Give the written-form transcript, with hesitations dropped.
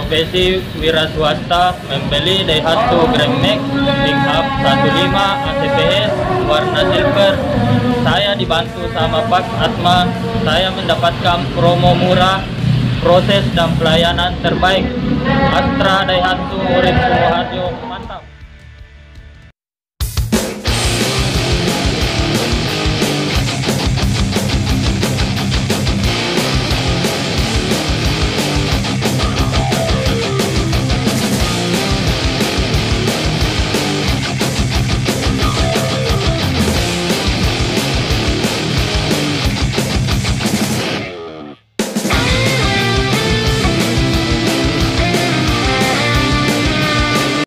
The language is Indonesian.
profesi wira swasta, membeli Daihatsu Grand Max pickup 15 ACPS warna silver. Saya dibantu sama Pak Asma, saya mendapatkan promo murah, proses dan pelayanan terbaik. Astra Daihatsu Urip Sumoharjo.